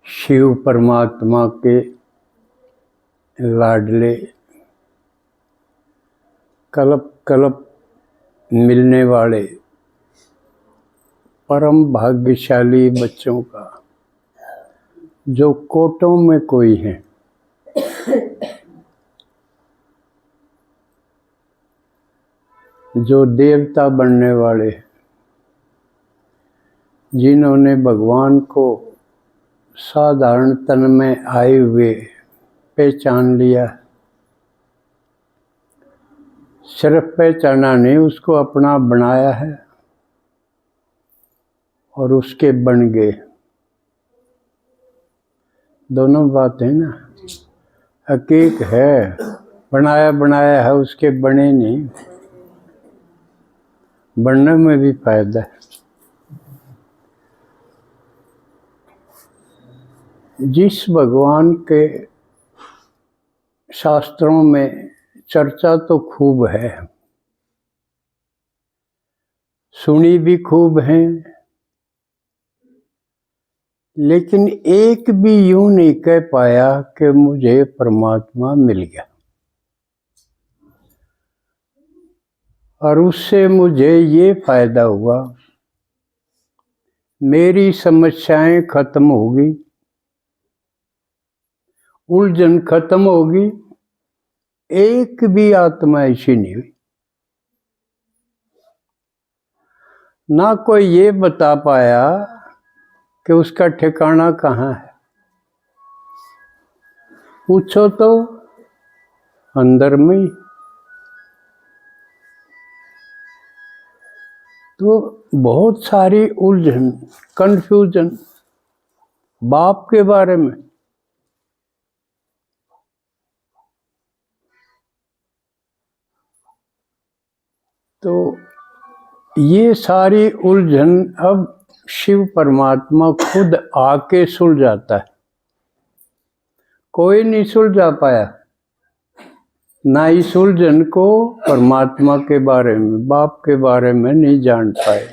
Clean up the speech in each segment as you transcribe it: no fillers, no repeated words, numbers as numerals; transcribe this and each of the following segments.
शिव परमात्मा के लाडले कल्प कल्प मिलने वाले परम भाग्यशाली बच्चों का जो कोटों में कोई है, जो देवता बनने वाले हैं, जिन्होंने भगवान को साधारण तन में आए हुए पहचान लिया, सिर्फ पहचाना नहीं, उसको अपना बनाया है और उसके बन गए। दोनों बात है ना, हकीक है, बनाया बनाया है, उसके बने नहीं, बनने में भी फायदा है। जिस भगवान के शास्त्रों में चर्चा तो खूब है, सुनी भी खूब है, लेकिन एक भी यूं नहीं कह पाया कि मुझे परमात्मा मिल गया और उससे मुझे ये फायदा हुआ, मेरी समस्याएं खत्म होगी, उलझन खत्म होगी। एक भी आत्मा ऐसी नहीं हुई, ना कोई ये बता पाया कि उसका ठिकाना कहाँ है। पूछो तो अंदर में। तो बहुत सारी उलझन, कंफ्यूजन बाप के बारे में, तो ये सारी उलझन अब शिव परमात्मा खुद आके सुलझाता है। कोई नहीं सुलझा पाया, ना इस उलझन को परमात्मा के बारे में, बाप के बारे में नहीं जान पाए,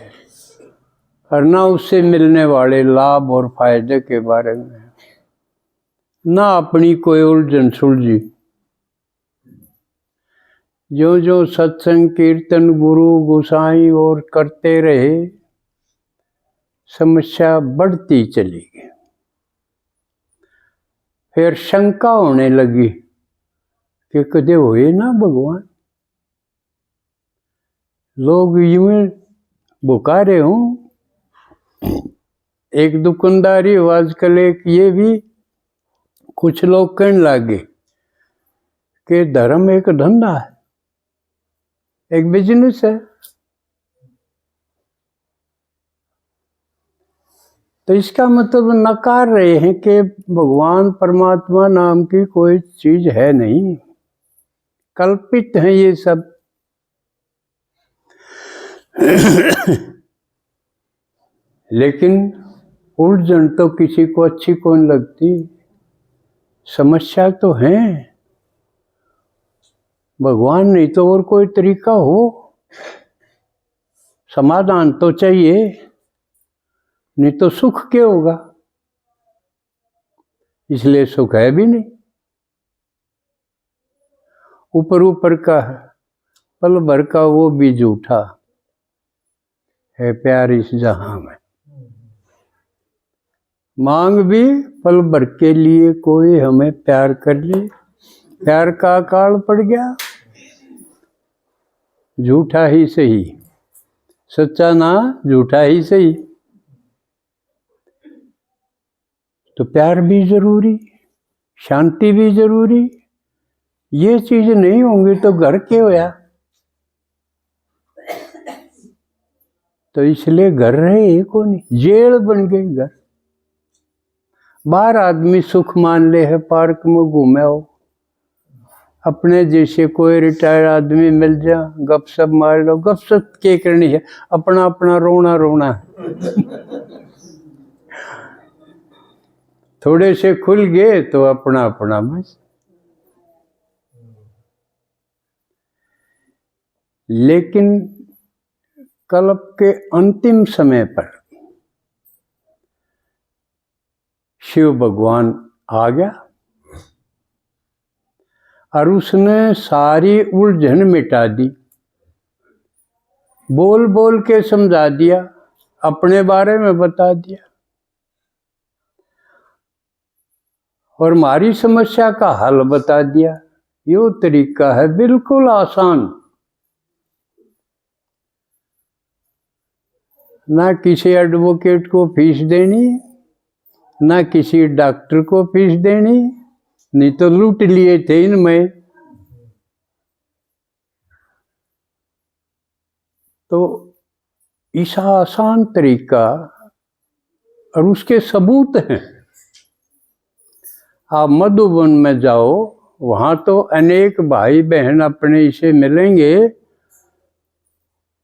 और ना उससे मिलने वाले लाभ और फायदे के बारे में, ना अपनी कोई उलझन सुलझी। जो जो सत्संग कीर्तन गुरु गोसाई और करते रहे, समस्या बढ़ती चली गई। फिर शंका होने लगी कि कदे हुए ना भगवान, लोग यूं बुकारे हूं। एक दुकानदारी आजकल एक ये भी कुछ लोग कहने लगे कि धर्म एक धंधा है, एक बिजनेस है। तो इसका मतलब नकार रहे हैं कि भगवान परमात्मा नाम की कोई चीज है नहीं, कल्पित है ये सब। लेकिन उलझन तो किसी को अच्छी कौन लगती, समस्या तो है। भगवान नहीं तो और कोई तरीका हो, समाधान तो चाहिए, नहीं तो सुख क्या होगा। इसलिए सुख है भी नहीं, ऊपर ऊपर का है, पल भर का वो भी झूठा है प्यार इस जहां में। मांग भी पल भर के लिए कोई हमें प्यार कर ले, प्यार का अकाल पड़ गया, झूठा ही सही, सच्चा ना झूठा ही सही। तो प्यार भी जरूरी, शांति भी जरूरी। ये चीज नहीं होंगी तो घर क्या होया। तो इसलिए घर रहे को नहीं, जेल बन गई घर। बाहर आदमी सुख मान ले है, पार्क में घूमे हो, अपने जैसे कोई रिटायर्ड आदमी मिल जा, गपशप मार लो। गपशप क्या करनी है, अपना अपना रोना रोना थोड़े से खुल गए तो अपना अपना बस। लेकिन कल्प के अंतिम समय पर शिव भगवान आ गया और उसने सारी उलझन मिटा दी, बोल बोल के समझा दिया, अपने बारे में बता दिया और हमारी समस्या का हल बता दिया। यो तरीका है बिल्कुल आसान, ना किसी एडवोकेट को फीस देनी, ना किसी डॉक्टर को फीस देनी, नहीं तो लूट लिए थे इनमें। तो ऐसा आसान तरीका और उसके सबूत हैं। आप मधुबन में जाओ, वहाँ तो अनेक भाई बहन अपने इसे मिलेंगे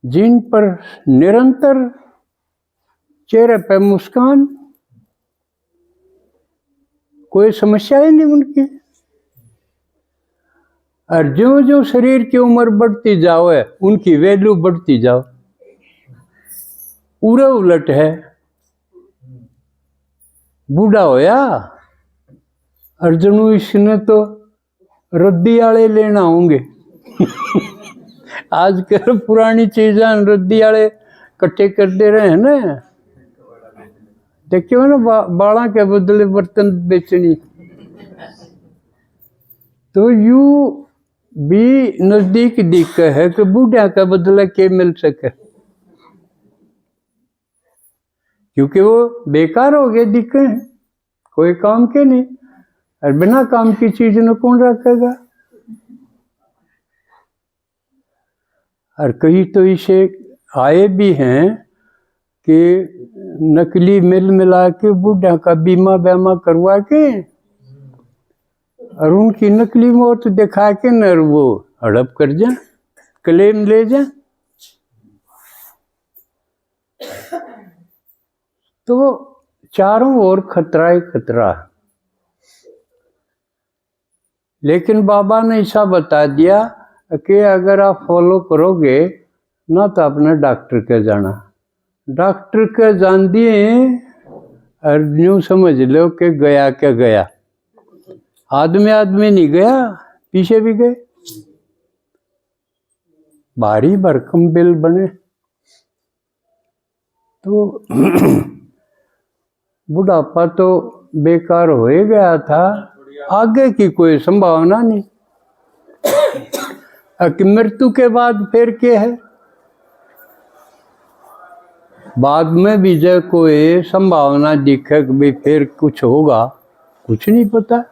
जिन पर निरंतर चेहरे पे मुस्कान, कोई समस्या ही नहीं उनकी। और जो जो शरीर की उम्र बढ़ती जाओ है उनकी वैल्यू बढ़ती जाओ। पूरा उलट है, बूढ़ा होया अर्जुन इसने तो रद्दी आले लेना होंगे आजकल पुरानी चीज़ां रद्दी आले इकट्ठे कर दे रहे हैं ना, देखियो ना बाड़ा के बदले बर्तन बेचनी। तो यू भी नजदीक दिख है कि बूढ़ा का बदला के मिल सके, क्योंकि वो बेकार हो गए, दिखे हैं कोई काम के नहीं, और बिना काम की चीज न कौन रखेगा। और कई तो इसे आए भी हैं कि नकली मिल मिला के बूढ़ा का बीमा बैमा करवा के और उनकी नकली मौत दिखा के न वो हड़प कर जा, क्लेम ले जा। तो चारों ओर खतरा ही खतरा। लेकिन बाबा ने ऐसा बता दिया कि अगर आप फॉलो करोगे ना तो अपने डॉक्टर के जाना, डॉक्टर के जान दिए और यूँ समझ लो कि गया क्या गया, आदमी आदमी नहीं गया, पीछे भी गए, भारी भरकम बिल बने। तो बुढ़ापा तो बेकार हो ही गया था, आगे की कोई संभावना नहीं। कि मृत्यु के बाद फिर क्या है, बाद में भी जो कोई संभावना दिखे कि भाई फिर कुछ होगा, कुछ नहीं पता,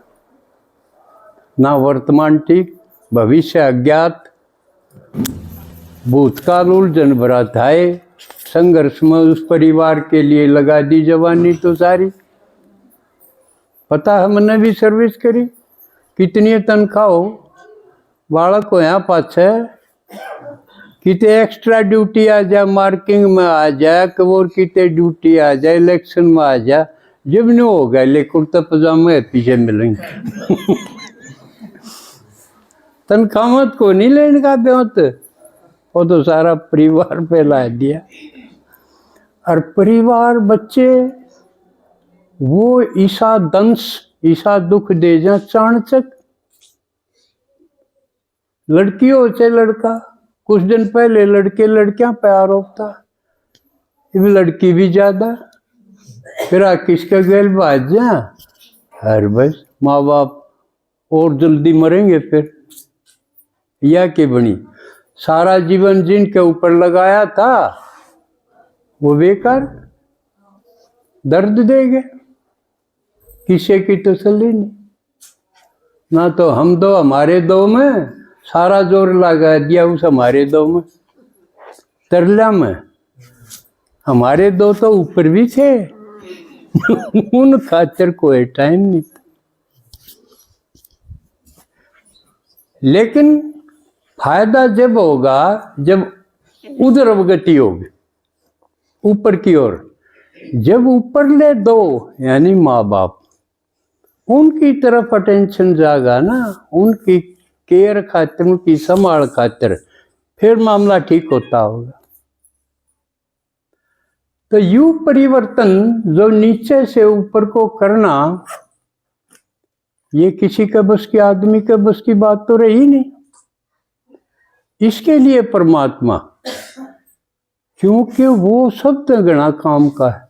ना वर्तमान ठीक, भविष्य अज्ञात, भूतकाल उलझन भरा था। संघर्ष में उस परिवार के लिए लगा दी जवानी तो सारी, पता है मैंने भी सर्विस करी, कितनी तनख्वाह हो, बालक को यहाँ पाछे कितने एक्स्ट्रा ड्यूटी आ जाए, मार्किंग में आ जाए, कबोर कितने ड्यूटी आ जाए, इलेक्शन में आ जाए, जब नहीं होगा ले कुर्ता पजामे पीछे मिलेंगे तनख्वाह मत को नहीं लेने का बेहत, वो तो सारा परिवार पे ला दिया। और परिवार बच्चे वो ईसा दंश ईसा दुख दे जा चाणचक, लड़की हो चाहे लड़का, कुछ दिन पहले लड़के लड़कियां पे आरोप था, इनमें लड़की भी ज्यादा, फिर किसका गैल बाज जा, हर बस माँ बाप और जल्दी मरेंगे फिर, या के बनी सारा जीवन जिनके ऊपर लगाया था वो बेकार, दर्द देंगे, किसी की तसल्ली नहीं। ना तो हम दो हमारे दो में सारा जोर लगा दिया उस हमारे दो में, तरला में हमारे दो तो ऊपर भी थे उन खातिर कोई टाइम नहीं था। लेकिन फायदा जब होगा जब उधर गति होगी ऊपर की ओर, जब ऊपर ले दो यानी माँ बाप उनकी तरफ अटेंशन जागा ना, उनकी केयर खातिर, उनकी संभाल खातिर, फिर मामला ठीक होता होगा। तो यू परिवर्तन जो नीचे से ऊपर को करना, ये किसी के बस की, आदमी के बस की बात तो रही नहीं। इसके लिए परमात्मा, क्योंकि वो सब गणा काम का है,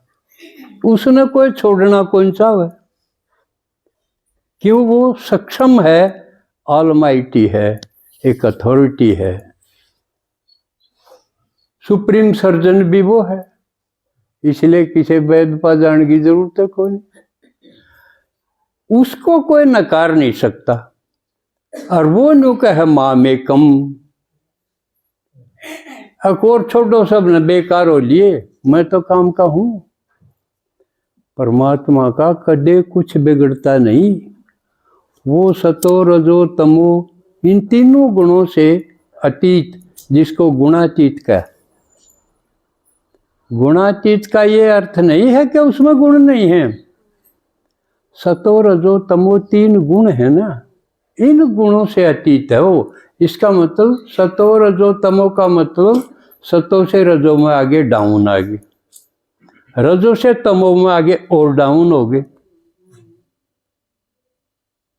उसने कोई छोड़ना कौन चाहे, क्यों वो सक्षम है, ऑलमाइटी है, एक अथॉरिटी है, सुप्रीम सर्जन भी वो है, इसलिए किसी वैद्य पा जाने की जरूरत है कोई, उसको कोई नकार नहीं सकता। और वो नु कहे माँ में कम, और छोड़ो सब न बेकार हो लिए, मैं तो काम का हूं। परमात्मा का कदे कुछ बिगड़ता नहीं, वो सतो रजो तमो इन तीनों गुणों से अतीत, जिसको गुणातीत का, गुणातीत का ये अर्थ नहीं है कि उसमें गुण नहीं है। सतो रजो तमो तीन गुण है ना, इन गुणों से अतीत है वो। इसका मतलब सतो रजो तमो का मतलब सतो से रजो में आगे डाउन आ गई, रजो से तमो में आगे और डाउन हो गए।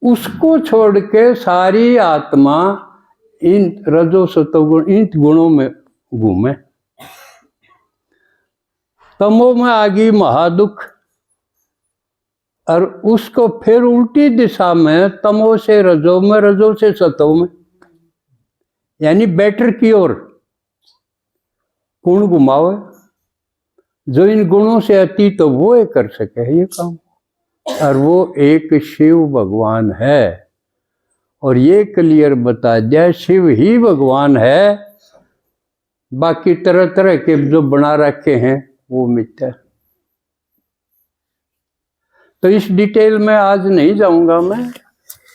उसको छोड़ के सारी आत्मा इन रजो सतोगुण इन गुणों में घूमे। तमो में आ गई महादुख, और उसको फिर उल्टी दिशा में तमो से रजो में, रजो से सतो में, यानी बेटर की ओर गुण घुमावे। जो इन गुणों से अतीत तो वो ही कर सके ये काम, और वो एक शिव भगवान है। और ये क्लियर बता दिया शिव ही भगवान है, बाकी तरह तरह के जो बना रखे हैं वो मिथ्या। तो इस डिटेल में आज नहीं जाऊंगा मैं।